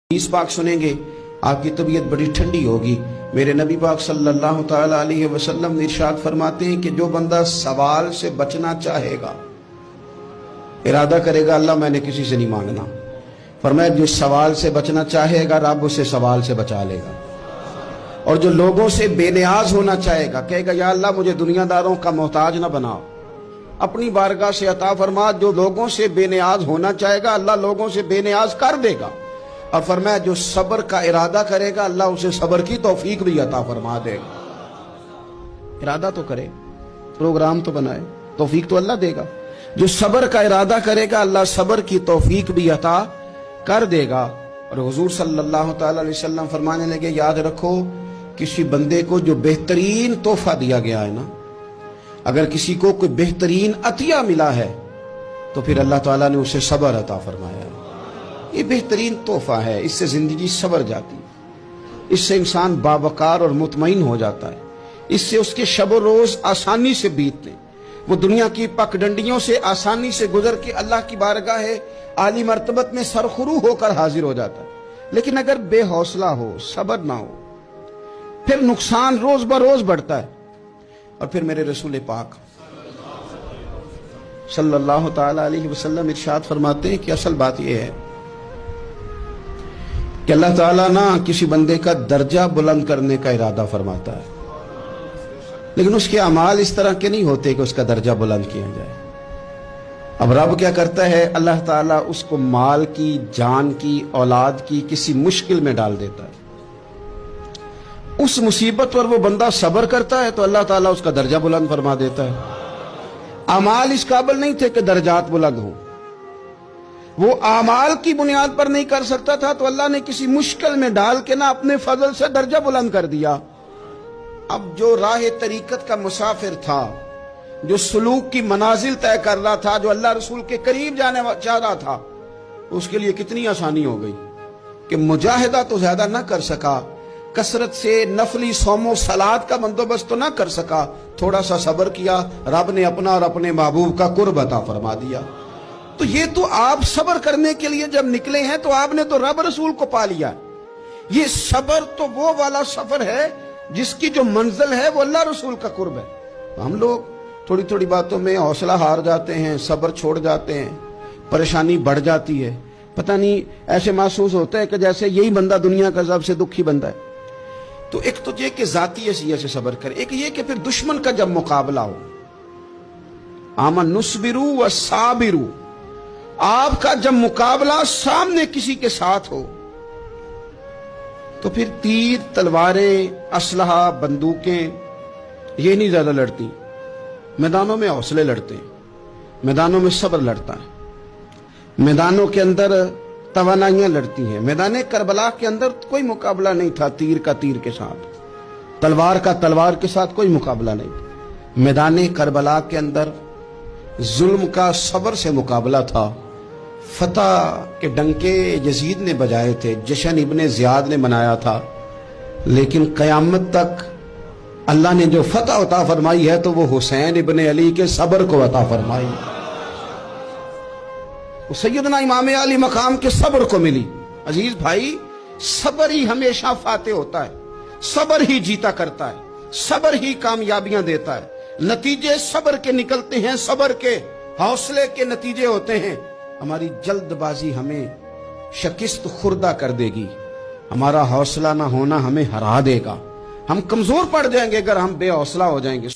हदीस पाक सुनेंगे आपकी तबीयत बड़ी ठंडी होगी। मेरे नबी पाक सल्लल्लाहु ताला अलैहि वसल्लम ने इरशाद फरमाते हैं कि जो बंदा सवाल से बचना चाहेगा, इरादा करेगा अल्लाह मैंने किसी से नहीं मांगना, फरमाया जो सवाल से बचना चाहेगा रब उसे सवाल से बचा लेगा। और जो लोगों से बेनियाज होना चाहेगा, कहेगा या अल्लाह मुझे दुनियादारों का मोहताज ना बनाओ, अपनी बारगाह से अता फरमा। जो लोगों से बेनियाज होना चाहेगा अल्लाह लोगों से बेनियाज कर देगा। और फरमाया जो सब्र का इरादा करेगा अल्लाह उसे सब्र की तौफीक भी अता फरमा देगा। इरादा तो करे, प्रोग्राम तो बनाए, तौफीक तो अल्लाह देगा। जो सब्र का इरादा करेगा अल्लाह सब्र की तौफीक भी अता कर देगा। और हुजूर सल्लल्लाहु ताला अलैहि वसल्लम फरमाने लगे, याद रखो किसी बंदे को जो बेहतरीन तोहफा दिया गया है ना, अगर किसी को कोई बेहतरीन अतिया मिला है तो फिर अल्लाह ताला ने उसे सब्र अता फरमाया। ये बेहतरीन तोहफा है, इससे जिंदगी सवर जाती है, इससे इंसान बावकार और मुतमईन हो जाता है, इससे उसके शब रोज आसानी से बीतते, वो दुनिया की पगडंडियों से आसानी से गुजर के अल्लाह की बारगाह आली मर्तबत में सरखुरू होकर हाजिर हो जाता है। लेकिन अगर बेहौसला हो, सब्र ना हो, फिर नुकसान रोज बरोज बढ़ता है। और फिर मेरे रसूल पाक सल्लल्लाहु ताला अलैहि वसल्लम इरशाद फरमाते हैं कि असल बात यह है कि अल्लाह ताला ना किसी बंदे का दर्जा बुलंद करने का इरादा फरमाता है, लेकिन उसके अमाल इस तरह के नहीं होते कि उसका दर्जा बुलंद किया जाए। अब रब क्या करता है, अल्लाह ताला उसको माल की, जान की, औलाद की किसी मुश्किल में डाल देता है। उस मुसीबत पर वो बंदा सब्र करता है तो अल्लाह ताला उसका दर्जा बुलंद फरमा देता है। अमाल इस काबिल नहीं थे कि दर्जात बुलंद हो, वो आमाल की बुनियाद पर नहीं कर सकता था तो अल्लाह ने किसी मुश्किल में डाल के ना अपने फजल से दर्जा बुलंद कर दिया। अब जो राह तरीकत का मुसाफिर था, जो सलूक की मनाजिल तय कर रहा था, जो अल्लाह रसूल के करीब जाने चाह रहा था, उसके लिए कितनी आसानी हो गई कि मुजाहिदा तो ज्यादा ना कर सका, कसरत से नफली सोमो सलाद का बंदोबस्त तो ना कर सका, थोड़ा सा सब्र किया, रब ने अपना और अपने महबूब का कुर्ब अता फरमा दिया। तो ये तो आप सब्र करने के लिए जब निकले हैं तो आपने तो रब रसूल को पा लिया। ये सब्र तो वो वाला सफर है जिसकी जो मंजिल है वो अल्लाह रसूल का कुर्ब है। तो हम लोग थोड़ी थोड़ी बातों में हौसला हार जाते हैं, सब्र छोड़ जाते हैं, परेशानी बढ़ जाती है। पता नहीं ऐसे महसूस होता है कि जैसे यही बंदा दुनिया का सबसे दुखी बंदा है। तो एक तो ये कि जाती हैसियत से सब्र करे, एक ये कि फिर दुश्मन का जब मुकाबला हो, आमन नुस्बिरु व साबिरु, आपका जब मुकाबला सामने किसी के साथ हो तो फिर तीर, तलवारें, असलहा, बंदूकें ये नहीं ज्यादा लड़ती, मैदानों में हौसले लड़ते हैं, मैदानों में सब्र लड़ता है, मैदानों के अंदर तवानाइयां लड़ती हैं। मैदान करबला के अंदर कोई मुकाबला नहीं था तीर का तीर के साथ, तलवार का तलवार के साथ कोई मुकाबला नहीं था। मैदान करबला के अंदर जुल्म का सब्र से मुकाबला था। फतह के डंके यजीद ने बजाए थे, जश्न इब्ने ज़ियाद ने मनाया था, लेकिन क़यामत तक अल्लाह ने जो फतह अता फरमाई है तो वो हुसैन इब्ने अली के सब्र को अता फरमाई, सैयदना इमाम अली मकाम के सब्र को मिली। अजीज भाई, सब्र ही हमेशा फाते होता है, सब्र ही जीता करता है, सब्र ही कामयाबियां देता है। नतीजे सब्र के निकलते हैं, सब्र के हौसले के नतीजे होते हैं। हमारी जल्दबाजी हमें शिकस्त खुर्दा कर देगी, हमारा हौसला ना होना हमें हरा देगा, हम कमजोर पड़ जाएंगे अगर हम बेहौसला हो जाएंगे।